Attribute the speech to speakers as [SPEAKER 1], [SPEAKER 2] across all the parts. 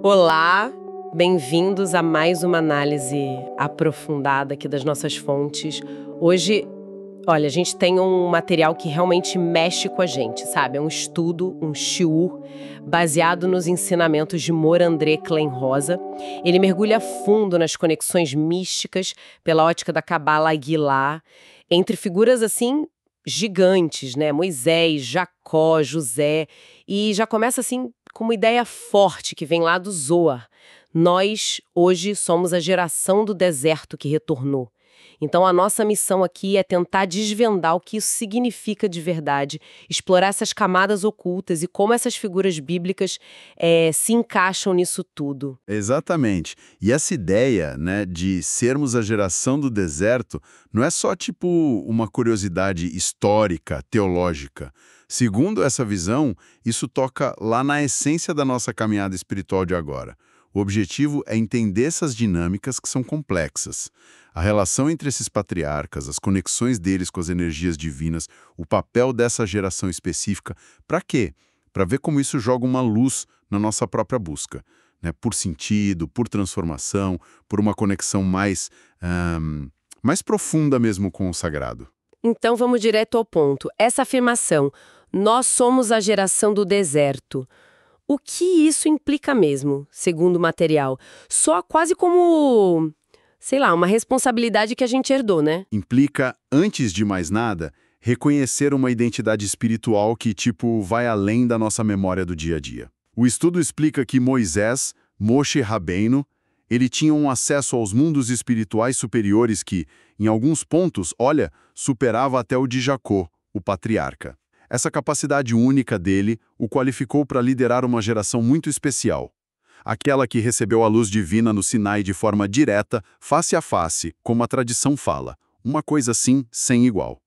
[SPEAKER 1] Olá, bem-vindos a mais uma análise aprofundada aqui das nossas fontes. Hoje, olha, a gente tem um material que realmente mexe com a gente, sabe? É um estudo, um shiur, baseado nos ensinamentos de Morandré Clenrosa. Ele mergulha fundo nas conexões místicas pela ótica da Cabala Aguilar, entre figuras assim gigantes, né? Moisés, Jacó, José, e já começa assim com uma ideia forte que vem lá do Zohar. Nós, hoje, somos a geração do deserto que retornou. Então, a nossa missão aqui é tentar desvendar o que isso significa de verdade, explorar essas camadas ocultas e como essas figuras bíblicas se encaixam nisso tudo.
[SPEAKER 2] Exatamente. E essa ideia, né, de sermos a geração do deserto não é só tipo uma curiosidade histórica, teológica. Segundo essa visão, isso toca lá na essência da nossa caminhada espiritual de agora. O objetivo é entender essas dinâmicas que são complexas. A relação entre esses patriarcas, as conexões deles com as energias divinas, o papel dessa geração específica. Para quê? Para ver como isso joga uma luz na nossa própria busca, né? Por sentido, por transformação, por uma conexão mais profunda mesmo com o sagrado.
[SPEAKER 1] Então, vamos direto ao ponto. Essa afirmação, nós somos a geração do deserto. O que isso implica mesmo, segundo o material? Só quase como, sei lá, uma responsabilidade que a gente herdou, né?
[SPEAKER 2] Implica, antes de mais nada, reconhecer uma identidade espiritual que, tipo, vai além da nossa memória do dia a dia. O estudo explica que Moisés, Moshe Rabbeinu, ele tinha um acesso aos mundos espirituais superiores que, em alguns pontos, superava até o de Jacó, o patriarca. Essa capacidade única dele o qualificou para liderar uma geração muito especial. Aquela que recebeu a luz divina no Sinai de forma direta, face a face, como a tradição fala. Uma coisa assim, sem igual.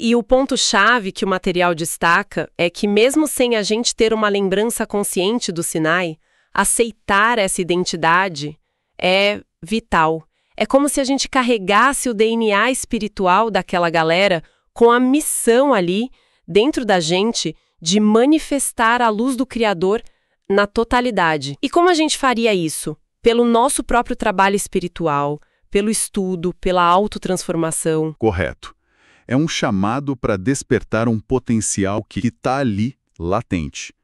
[SPEAKER 1] E o ponto-chave que o material destaca é que mesmo sem a gente ter uma lembrança consciente do Sinai, aceitar essa identidade é vital. É como se a gente carregasse o DNA espiritual daquela galera com a missão ali, dentro da gente, de manifestar a luz do Criador na totalidade. E como a gente faria isso? Pelo nosso próprio trabalho espiritual, pelo estudo, pela autotransformação.
[SPEAKER 2] Correto. É um chamado para despertar um potencial que está ali, latente.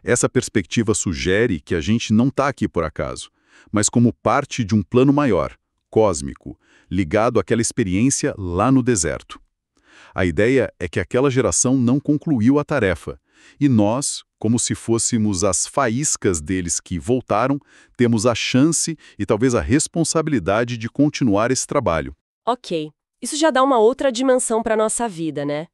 [SPEAKER 2] Essa perspectiva sugere que a gente não está aqui por acaso, mas como parte de um plano maior, cósmico, ligado àquela experiência lá no deserto. A ideia é que aquela geração não concluiu a tarefa, e nós, como se fôssemos as faíscas deles que voltaram, temos a chance e talvez a responsabilidade de continuar esse trabalho.
[SPEAKER 1] Ok, isso já dá uma outra dimensão para a nossa vida, né?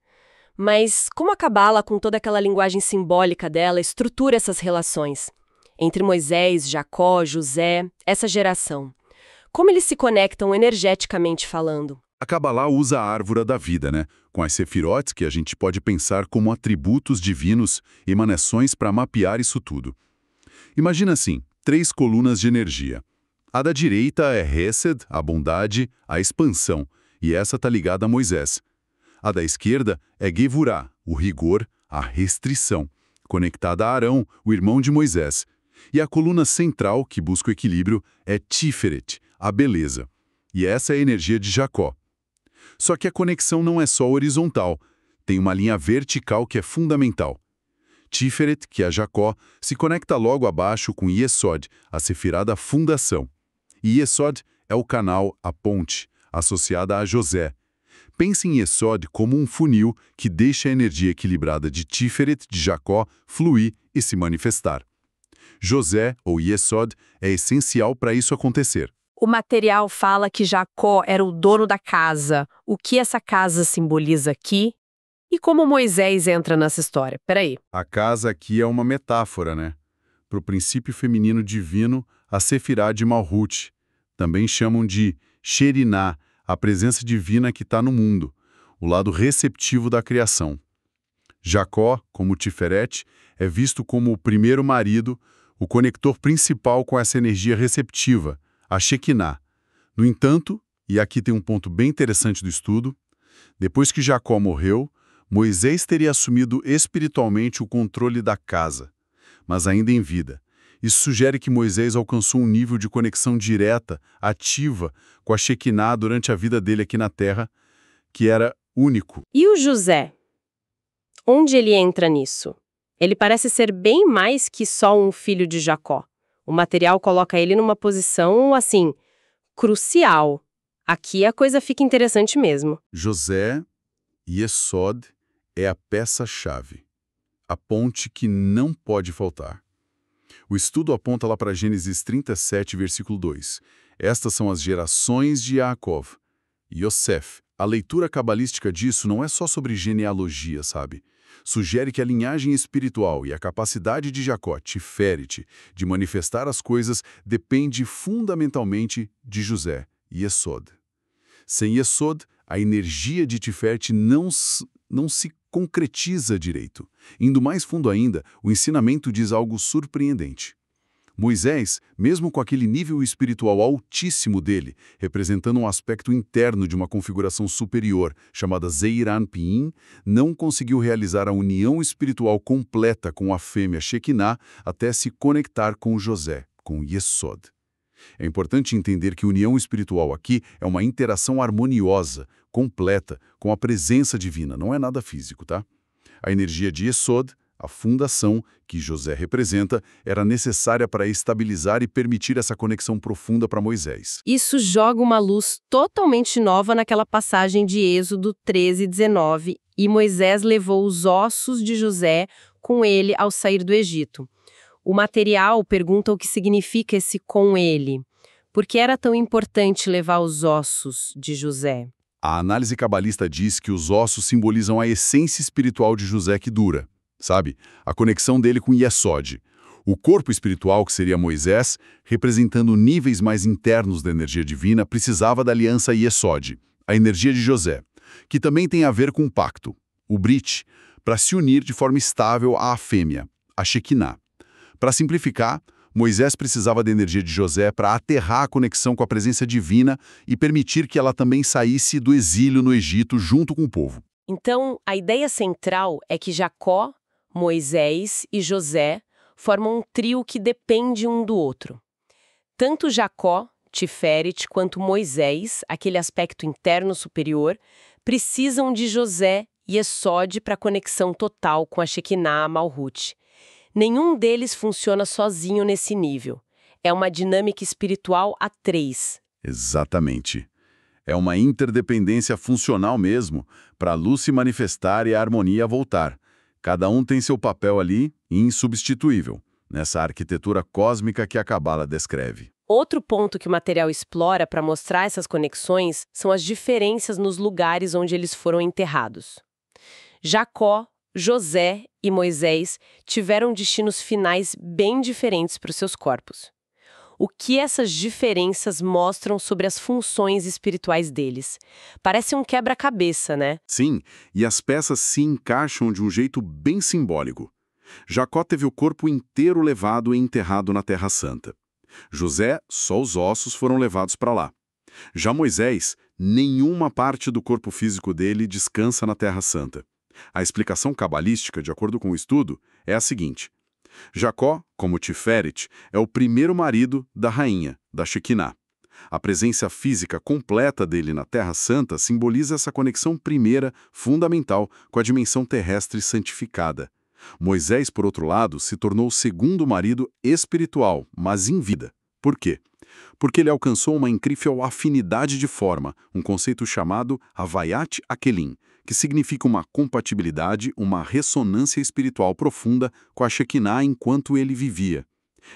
[SPEAKER 1] Mas como a Cabala, com toda aquela linguagem simbólica dela, estrutura essas relações? Entre Moisés, Jacó, José, essa geração. Como eles se conectam energeticamente falando?
[SPEAKER 2] A Cabalá usa a árvore da vida, né? Com as sefirotes que a gente pode pensar como atributos divinos, emanações para mapear isso tudo. Imagina assim, 3 colunas de energia. A da direita é Hesed, a bondade, a expansão, e essa está ligada a Moisés. A da esquerda é Gevurá, o rigor, a restrição, conectada a Arão, o irmão de Moisés. E a coluna central, que busca o equilíbrio, é Tiferet, a beleza. E essa é a energia de Jacó. Só que a conexão não é só horizontal, tem uma linha vertical que é fundamental. Tiferet, que é Jacó, se conecta logo abaixo com Yesod, a sefirá da fundação. E Yesod é o canal, a ponte, associada a José. Pense em Yesod como um funil que deixa a energia equilibrada de Tiferet, de Jacó, fluir e se manifestar. José, ou Yesod, é essencial para isso acontecer.
[SPEAKER 1] O material fala que Jacó era o dono da casa. O que essa casa simboliza aqui? E como Moisés entra nessa história? Peraí.
[SPEAKER 2] A casa aqui é uma metáfora, né? Para o princípio feminino divino, a Sefirá de Malhut. Também chamam de Sheriná, a presença divina que está no mundo, o lado receptivo da criação. Jacó, como Tiferet, é visto como o primeiro marido, o conector principal com essa energia receptiva, a Shekinah. No entanto, e aqui tem um ponto bem interessante do estudo, depois que Jacó morreu, Moisés teria assumido espiritualmente o controle da casa, mas ainda em vida. Isso sugere que Moisés alcançou um nível de conexão direta, ativa, com a Shekinah durante a vida dele aqui na Terra, que era único.
[SPEAKER 1] E o José? Onde ele entra nisso? Ele parece ser bem mais que só um filho de Jacó. O material coloca ele numa posição, assim, crucial. Aqui a coisa fica interessante mesmo.
[SPEAKER 2] José, Yesod, é a peça-chave, a ponte que não pode faltar. O estudo aponta lá para Gênesis 37, versículo 2. Estas são as gerações de Yaakov. Yosef. A leitura cabalística disso não é só sobre genealogia, sabe? Sugere que a linhagem espiritual e a capacidade de Jacó, Tiferet, de manifestar as coisas depende fundamentalmente de José, Yesod. Sem Yesod, a energia de Tiferet não se concretiza direito. Indo mais fundo ainda, o ensinamento diz algo surpreendente. Moisés, mesmo com aquele nível espiritual altíssimo dele, representando um aspecto interno de uma configuração superior, chamada Zeir Anpin, não conseguiu realizar a união espiritual completa com a fêmea Shekinah até se conectar com José, com Yesod. É importante entender que união espiritual aqui é uma interação harmoniosa, completa, com a presença divina, não é nada físico, tá? A energia de Yesod, a fundação, que José representa, era necessária para estabilizar e permitir essa conexão profunda para Moisés.
[SPEAKER 1] Isso joga uma luz totalmente nova naquela passagem de Êxodo 13:19, e Moisés levou os ossos de José com ele ao sair do Egito. O material pergunta o que significa esse com ele. Por que era tão importante levar os ossos de José?
[SPEAKER 2] A análise cabalista diz que os ossos simbolizam a essência espiritual de José que dura, sabe? A conexão dele com Yesod. O corpo espiritual, que seria Moisés, representando níveis mais internos da energia divina, precisava da aliança Yesod, a energia de José, que também tem a ver com o pacto, o Brit, para se unir de forma estável à fêmea, a Shekinah. Para simplificar, Moisés precisava da energia de José para aterrar a conexão com a presença divina e permitir que ela também saísse do exílio no Egito junto com o povo.
[SPEAKER 1] Então, a ideia central é que Jacó, Moisés e José formam um trio que depende um do outro. Tanto Jacó, Tiferet, quanto Moisés, aquele aspecto interno superior, precisam de José e Yesod para conexão total com a Shekinah Malhut. Nenhum deles funciona sozinho nesse nível. É uma dinâmica espiritual a três.
[SPEAKER 2] Exatamente. É uma interdependência funcional mesmo, para a luz se manifestar e a harmonia voltar. Cada um tem seu papel ali, insubstituível, nessa arquitetura cósmica que a Cabala descreve.
[SPEAKER 1] Outro ponto que o material explora para mostrar essas conexões são as diferenças nos lugares onde eles foram enterrados. Jacó, José e Moisés tiveram destinos finais bem diferentes para os seus corpos. O que essas diferenças mostram sobre as funções espirituais deles? Parece um quebra-cabeça, né?
[SPEAKER 2] Sim, e as peças se encaixam de um jeito bem simbólico. Jacó teve o corpo inteiro levado e enterrado na Terra Santa. José, só os ossos foram levados para lá. Já Moisés, nenhuma parte do corpo físico dele descansa na Terra Santa. A explicação cabalística, de acordo com o estudo, é a seguinte. Jacó, como Tiferet, é o primeiro marido da rainha, da Shekinah. A presença física completa dele na Terra Santa simboliza essa conexão primeira, fundamental, com a dimensão terrestre santificada. Moisés, por outro lado, se tornou o segundo marido espiritual, mas em vida. Por quê? Porque ele alcançou uma incrível afinidade de forma, um conceito chamado Havayat Akelim, que significa uma compatibilidade, uma ressonância espiritual profunda com a Shekinah enquanto ele vivia.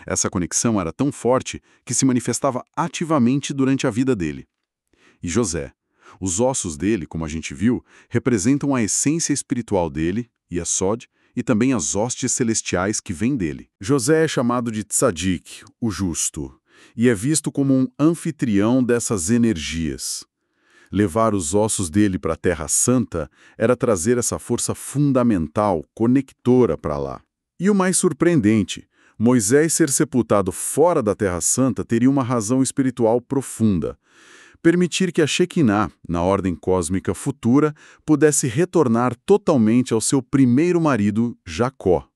[SPEAKER 2] Essa conexão era tão forte que se manifestava ativamente durante a vida dele. E José? Os ossos dele, como a gente viu, representam a essência espiritual dele, Yesod, e também as hostes celestiais que vêm dele. José é chamado de Tzadik, o justo, e é visto como um anfitrião dessas energias. Levar os ossos dele para a Terra Santa era trazer essa força fundamental, conectora para lá. E o mais surpreendente, Moisés ser sepultado fora da Terra Santa teria uma razão espiritual profunda. Permitir que a Shekinah, na ordem cósmica futura, pudesse retornar totalmente ao seu primeiro marido, Jacó.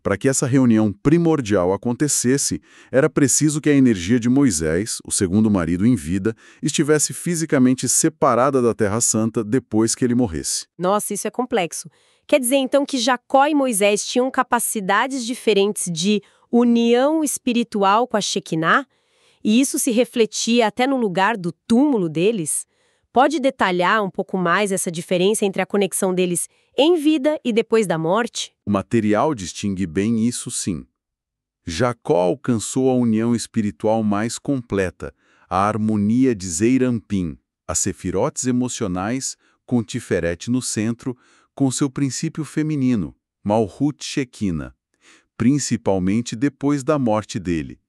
[SPEAKER 2] Para que essa reunião primordial acontecesse, era preciso que a energia de Moisés, o segundo marido em vida, estivesse fisicamente separada da Terra Santa depois que ele morresse.
[SPEAKER 1] Nossa, isso é complexo. Quer dizer, então, que Jacó e Moisés tinham capacidades diferentes de união espiritual com a Shekinah? E isso se refletia até no lugar do túmulo deles? Pode detalhar um pouco mais essa diferença entre a conexão deles em vida e depois da morte?
[SPEAKER 2] O material distingue bem isso, sim. Jacó alcançou a união espiritual mais completa, a harmonia de Zeirampim, as sefirotes emocionais, com Tiferet no centro, com seu princípio feminino, Malhut Shekinah, principalmente depois da morte dele.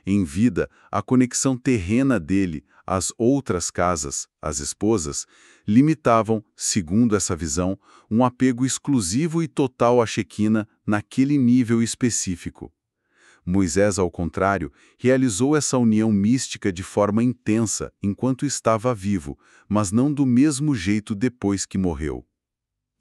[SPEAKER 2] Em vida, a conexão terrena dele às outras casas, as esposas, limitavam, segundo essa visão, um apego exclusivo e total à Shekinah naquele nível específico. Moisés, ao contrário, realizou essa união mística de forma intensa enquanto estava vivo, mas não do mesmo jeito depois que morreu.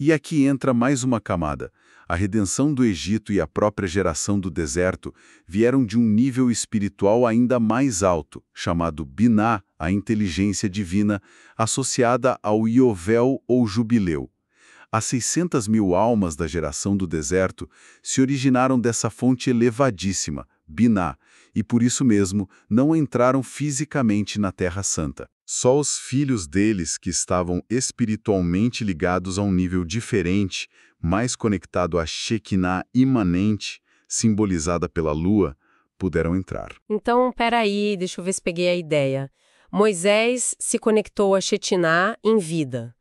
[SPEAKER 2] E aqui entra mais uma camada. A redenção do Egito e a própria geração do deserto vieram de um nível espiritual ainda mais alto, chamado Biná, a inteligência divina, associada ao Iovel ou Jubileu. As 600.000 almas da geração do deserto se originaram dessa fonte elevadíssima, Biná, e por isso mesmo não entraram fisicamente na Terra Santa. Só os filhos deles, que estavam espiritualmente ligados a um nível diferente, mais conectado à Shekinah imanente, simbolizada pela lua, puderam entrar.
[SPEAKER 1] Então, peraí, deixa eu ver se peguei a ideia. Moisés se conectou a Shekinah em vida.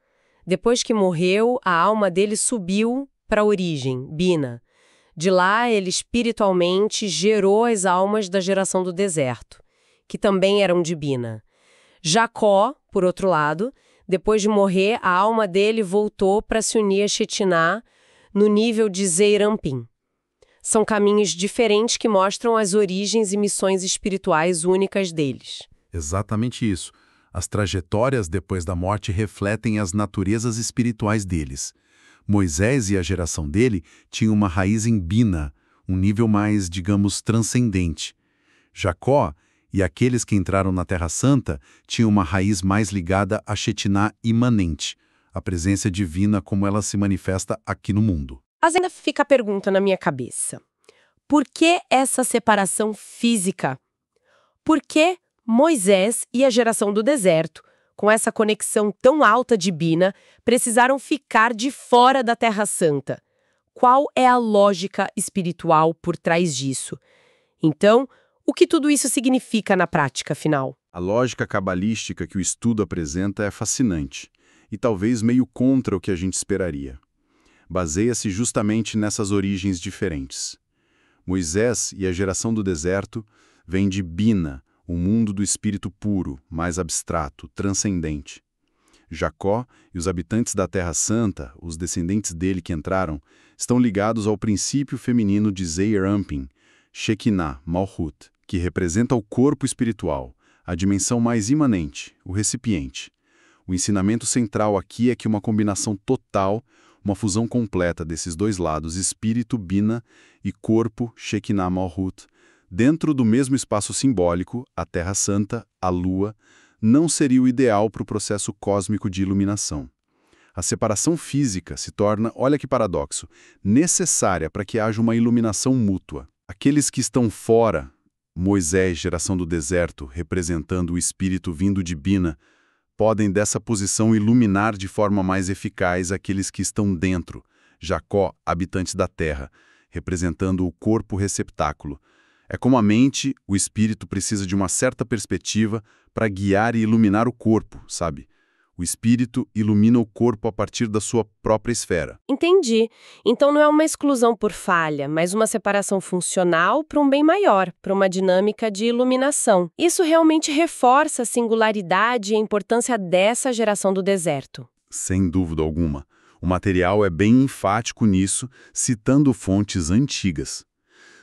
[SPEAKER 1] Depois que morreu, a alma dele subiu para a origem, Bina. De lá, ele espiritualmente gerou as almas da geração do deserto, que também eram de Bina. Jacó, por outro lado, depois de morrer, a alma dele voltou para se unir a Shekinah no nível de Zeirampim. São caminhos diferentes que mostram as origens e missões espirituais únicas deles.
[SPEAKER 2] Exatamente isso. As trajetórias depois da morte refletem as naturezas espirituais deles. Moisés e a geração dele tinham uma raiz em Bina, um nível mais, digamos, transcendente. Jacó e aqueles que entraram na Terra Santa tinham uma raiz mais ligada à Shekinah imanente, a presença divina como ela se manifesta aqui no mundo.
[SPEAKER 1] Mas ainda fica a pergunta na minha cabeça. Por que essa separação física? Por que Moisés e a geração do deserto, com essa conexão tão alta de Bina, precisaram ficar de fora da Terra Santa? Qual é a lógica espiritual por trás disso? Então, o que tudo isso significa na prática, afinal?
[SPEAKER 2] A lógica cabalística que o estudo apresenta é fascinante e talvez meio contra o que a gente esperaria. Baseia-se justamente nessas origens diferentes. Moisés e a geração do deserto vêm de Bina, o mundo do espírito puro, mais abstrato, transcendente. Jacó e os habitantes da Terra Santa, os descendentes dele que entraram, estão ligados ao princípio feminino de Zeirampim, Shekinah, Malhut, que representa o corpo espiritual, a dimensão mais imanente, o recipiente. O ensinamento central aqui é que uma combinação total, uma fusão completa desses dois lados, espírito, Bina, e corpo, Shekinah, Malhut, dentro do mesmo espaço simbólico, a Terra Santa, a Lua, não seria o ideal para o processo cósmico de iluminação. A separação física se torna, olha que paradoxo, necessária para que haja uma iluminação mútua. Aqueles que estão fora, Moisés, geração do deserto, representando o espírito vindo de Bina, podem dessa posição iluminar de forma mais eficaz aqueles que estão dentro, Jacó, habitantes da terra, representando o corpo receptáculo. É como a mente, o espírito precisa de uma certa perspectiva para guiar e iluminar o corpo, sabe? O espírito ilumina o corpo a partir da sua própria esfera.
[SPEAKER 1] Entendi. Então não é uma exclusão por falha, mas uma separação funcional para um bem maior, para uma dinâmica de iluminação. Isso realmente reforça a singularidade e a importância dessa geração do deserto.
[SPEAKER 2] Sem dúvida alguma. O material é bem enfático nisso, citando fontes antigas.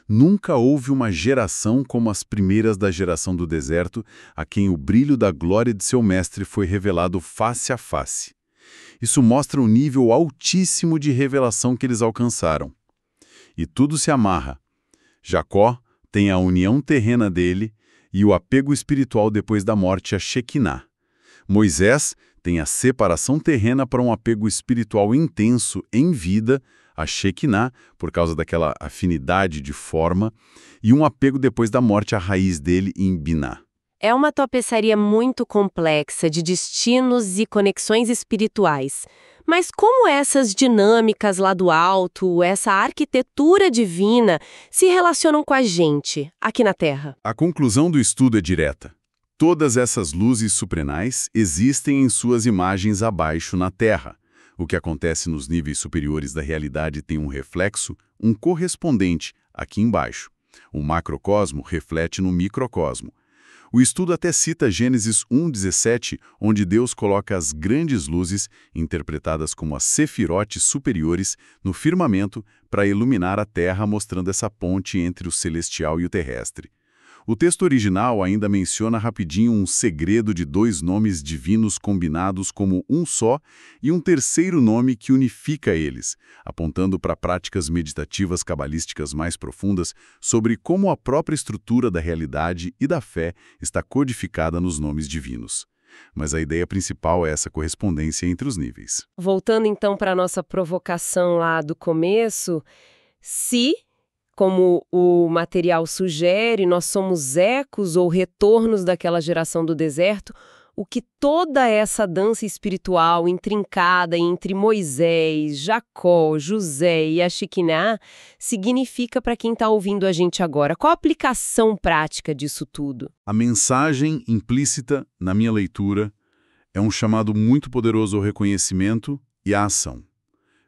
[SPEAKER 2] Nunca houve uma geração como as primeiras da geração do deserto, a quem o brilho da glória de seu mestre foi revelado face a face. Isso mostra um nível altíssimo de revelação que eles alcançaram. e tudo se amarra. Jacó tem a união terrena dele e o apego espiritual depois da morte, a Shekinah. Moisés tem a separação terrena para um apego espiritual intenso em vida, a Shekinah, por causa daquela afinidade de forma, e um apego depois da morte à raiz dele em Binah.
[SPEAKER 1] É uma tapeçaria muito complexa de destinos e conexões espirituais. Mas como essas dinâmicas lá do alto, essa arquitetura divina, se relacionam com a gente, aqui na Terra?
[SPEAKER 2] A conclusão do estudo é direta. Todas essas luzes suprenais existem em suas imagens abaixo na Terra. O que acontece nos níveis superiores da realidade tem um reflexo, um correspondente, aqui embaixo. O macrocosmo reflete no microcosmo. O estudo até cita Gênesis 1:17, onde Deus coloca as grandes luzes, interpretadas como as sefirotes superiores, no firmamento para iluminar a Terra, mostrando essa ponte entre o celestial e o terrestre. O texto original ainda menciona rapidinho um segredo de 2 nomes divinos combinados como um só e um terceiro nome que unifica eles, apontando para práticas meditativas cabalísticas mais profundas sobre como a própria estrutura da realidade e da fé está codificada nos nomes divinos. Mas a ideia principal é essa correspondência entre os níveis.
[SPEAKER 1] Voltando então para a nossa provocação lá do começo, se, como o material sugere, nós somos ecos ou retornos daquela geração do deserto, o que toda essa dança espiritual intrincada entre Moisés, Jacó, José e a Shekinah significa para quem está ouvindo a gente agora? Qual a aplicação prática disso tudo?
[SPEAKER 2] A mensagem implícita, na minha leitura, é um chamado muito poderoso ao reconhecimento e à ação.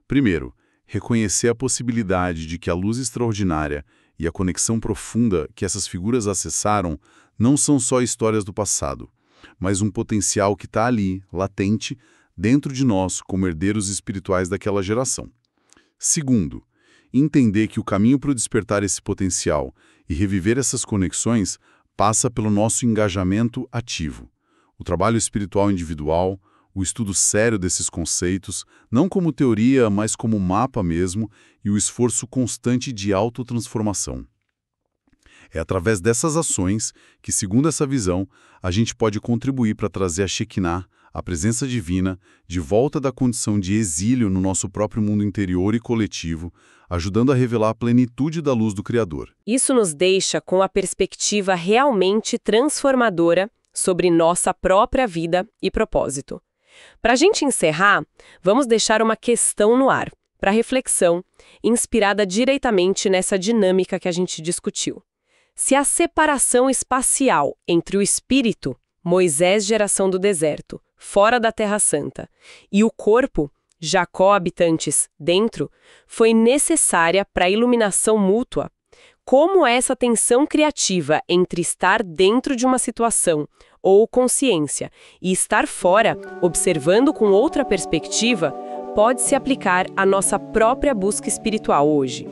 [SPEAKER 2] Primeiro, reconhecer a possibilidade de que a luz extraordinária e a conexão profunda que essas figuras acessaram não são só histórias do passado, mas um potencial que está ali, latente, dentro de nós como herdeiros espirituais daquela geração. Segundo, entender que o caminho para despertar esse potencial e reviver essas conexões passa pelo nosso engajamento ativo. O trabalho espiritual individual, o estudo sério desses conceitos, não como teoria, mas como mapa mesmo, e o esforço constante de autotransformação. É através dessas ações que, segundo essa visão, a gente pode contribuir para trazer a Shekinah, a presença divina, de volta da condição de exílio no nosso próprio mundo interior e coletivo, ajudando a revelar a plenitude da luz do Criador.
[SPEAKER 1] Isso nos deixa com a perspectiva realmente transformadora sobre nossa própria vida e propósito. Para a gente encerrar, vamos deixar uma questão no ar, para reflexão, inspirada diretamente nessa dinâmica que a gente discutiu. Se a separação espacial entre o espírito, Moisés, geração do deserto, fora da Terra Santa, e o corpo, Jacó, habitantes, dentro, foi necessária para a iluminação mútua, como essa tensão criativa entre estar dentro de uma situação ou consciência e estar fora, observando com outra perspectiva, pode se aplicar à nossa própria busca espiritual hoje.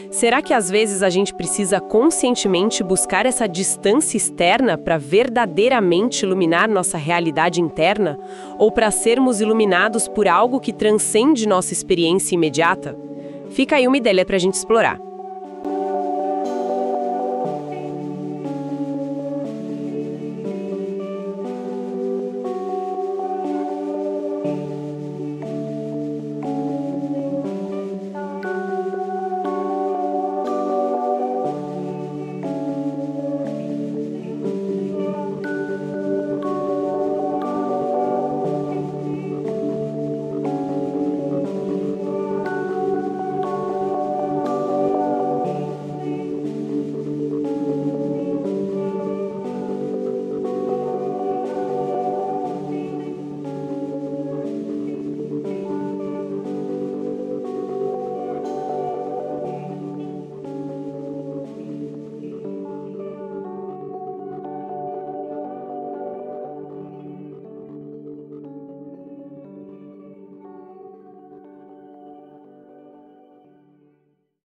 [SPEAKER 1] Será que às vezes a gente precisa conscientemente buscar essa distância externa para verdadeiramente iluminar nossa realidade interna? Ou para sermos iluminados por algo que transcende nossa experiência imediata? Fica aí uma ideia para a gente explorar.